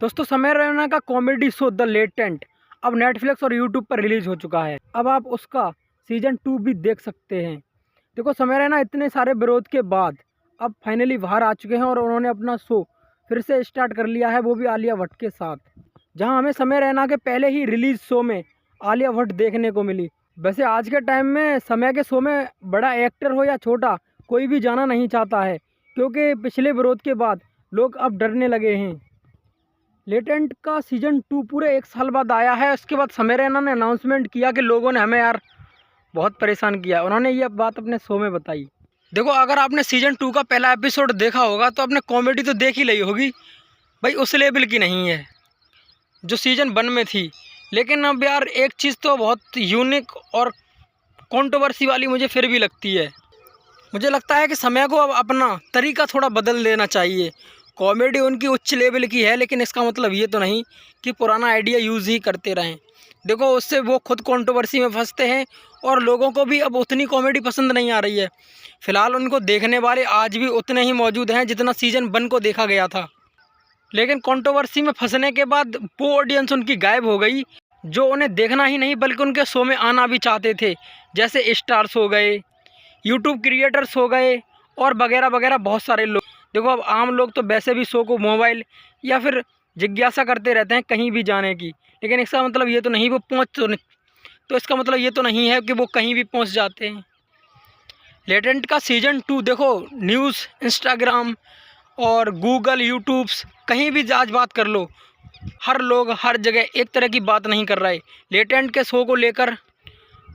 दोस्तों, समय रैना का कॉमेडी शो द लेटेंट अब नेटफ्लिक्स और यूट्यूब पर रिलीज हो चुका है। अब आप उसका सीजन 2 भी देख सकते हैं। देखो, समय रैना इतने सारे विरोध के बाद अब फाइनली बाहर आ चुके हैं और उन्होंने अपना शो फिर से स्टार्ट कर लिया है, वो भी आलिया भट्ट के साथ। जहां हमें समय रैना के पहले ही रिलीज शो में आलिया भट्ट देखने को मिली। वैसे आज के टाइम में समय के शो में बड़ा एक्टर हो या छोटा, कोई भी जाना नहीं चाहता है, क्योंकि पिछले विरोध के बाद लोग अब डरने लगे हैं। लेटेंट का सीजन 2 पूरे 1 साल बाद आया है। उसके बाद समय रैना ने अनाउंसमेंट किया कि लोगों ने हमें यार बहुत परेशान किया। उन्होंने ये बात अपने शो में बताई। देखो, अगर आपने सीजन 2 का पहला एपिसोड देखा होगा तो आपने कॉमेडी तो देख ही ली होगी भाई, उस लेवल की नहीं है जो सीजन 1 में थी। लेकिन अब यार एक चीज़ तो बहुत यूनिक और कंट्रोवर्सी वाली मुझे फिर भी लगती है। मुझे लगता है कि समय को अब अपना तरीका थोड़ा बदल देना चाहिए। कॉमेडी उनकी उच्च लेवल की है, लेकिन इसका मतलब ये तो नहीं कि पुराना आइडिया यूज़ ही करते रहें। देखो, उससे वो खुद कंट्रोवर्सी में फंसते हैं और लोगों को भी अब उतनी कॉमेडी पसंद नहीं आ रही है। फ़िलहाल उनको देखने वाले आज भी उतने ही मौजूद हैं जितना सीजन 1 को देखा गया था। लेकिन कंट्रोवर्सी में फंसने के बाद वो ऑडियंस उनकी गायब हो गई जो उन्हें देखना ही नहीं बल्कि उनके शो में आना भी चाहते थे। जैसे स्टार्स हो गए, यूट्यूब क्रिएटर्स हो गए और वगैरह वगैरह बहुत सारे लोग। देखो, अब आम लोग तो वैसे भी शो को मोबाइल या फिर जिज्ञासा करते रहते हैं कहीं भी जाने की, लेकिन इसका मतलब ये तो नहीं वो तो इसका मतलब ये तो नहीं है कि वो कहीं भी पहुंच जाते हैं। लेटेंट का सीजन 2 देखो, न्यूज़, इंस्टाग्राम और गूगल, यूट्यूब्स, कहीं भी आज बात कर लो, हर लोग हर जगह एक तरह की बात नहीं कर रहे। लेटेंट के शो को लेकर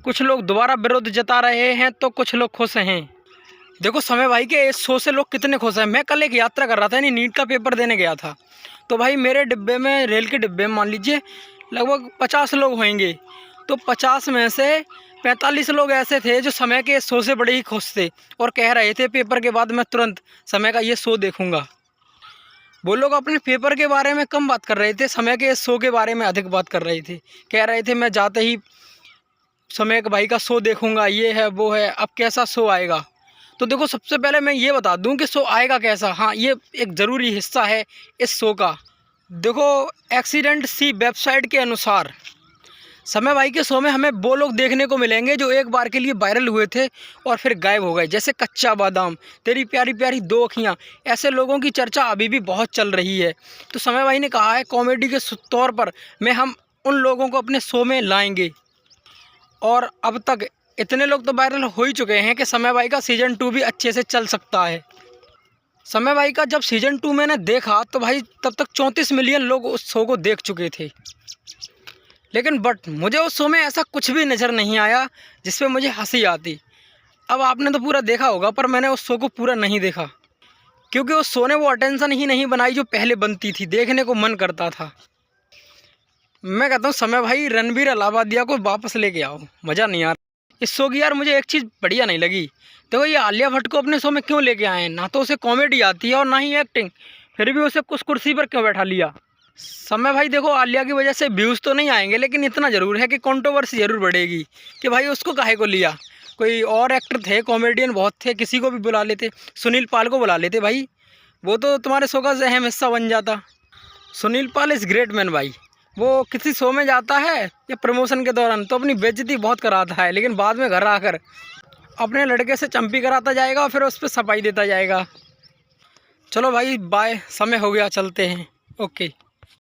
कुछ लोग दोबारा विरोध जता रहे हैं तो कुछ लोग खुश हैं। देखो, समय भाई के इस शो से लोग कितने खुश हैं। मैं कल एक यात्रा कर रहा था, यानी नीट का पेपर देने गया था, तो भाई मेरे डिब्बे में, रेल के डिब्बे में मान लीजिए लगभग 50 लोग होंगे, तो 50 में से 45 लोग ऐसे थे जो समय के इस शो से बड़े ही खुश थे और कह रहे थे पेपर के बाद मैं तुरंत समय का ये शो देखूंगा। वो लोग अपने पेपर के बारे में कम बात कर रहे थे, समय के इस शो के बारे में अधिक बात कर रहे थे। कह रहे थे मैं जाते ही समय भाई का शो देखूंगा, ये है वो है। अब कैसा शो आएगा? तो देखो, सबसे पहले मैं ये बता दूं कि शो आएगा कैसा। हाँ, ये एक ज़रूरी हिस्सा है इस शो का। देखो, एक्सीडेंट सी वेबसाइट के अनुसार समय भाई के शो में हमें वो लोग देखने को मिलेंगे जो एक बार के लिए वायरल हुए थे और फिर गायब हो गए, जैसे कच्चा बादाम, तेरी प्यारी प्यारी दो अखियाँ। ऐसे लोगों की चर्चा अभी भी बहुत चल रही है। तो समय भाई ने कहा है कॉमेडी के तौर पर हम उन लोगों को अपने शो में लाएंगे। और अब तक इतने लोग तो वायरल हो ही चुके हैं कि समय भाई का सीजन 2 भी अच्छे से चल सकता है। समय भाई का जब सीजन 2 मैंने देखा तो भाई तब तक 34 मिलियन लोग उस शो को देख चुके थे। लेकिन मुझे उस शो में ऐसा कुछ भी नज़र नहीं आया जिस पे मुझे हंसी आती। अब आपने तो पूरा देखा होगा, पर मैंने उस शो को पूरा नहीं देखा क्योंकि उस शो ने वो अटेंशन ही नहीं बनाई जो पहले बनती थी, देखने को मन करता था। मैं कहता हूँ समय भाई रणबीर अलाहाबादिया को वापस लेके आओ, मज़ा नहीं आ रहा इस शो की। यार मुझे एक चीज़ बढ़िया नहीं लगी, देखो ये आलिया भट्ट को अपने शो में क्यों लेके आए हैं? ना तो उसे कॉमेडी आती है और ना ही एक्टिंग, फिर भी उसे कुछ कुर्सी पर क्यों बैठा लिया? समय भाई देखो, आलिया की वजह से व्यूज़ तो नहीं आएंगे, लेकिन इतना ज़रूर है कि कंट्रोवर्सी ज़रूर बढ़ेगी कि भाई उसको काहे को लिया। कोई और एक्टर थे, कॉमेडियन बहुत थे, किसी को भी बुला लेते, सुनील पाल को बुला लेते भाई, वो तो तुम्हारे शो का अहम हिस्सा बन जाता। सुनील पाल इज़ ग्रेट मैन भाई। वो किसी शो में जाता है या प्रमोशन के दौरान तो अपनी बेइज्जती बहुत कराता है, लेकिन बाद में घर आकर अपने लड़के से चंपी कराता जाएगा और फिर उस पर सफाई देता जाएगा। चलो भाई बाय, समय हो गया, चलते हैं। ओके।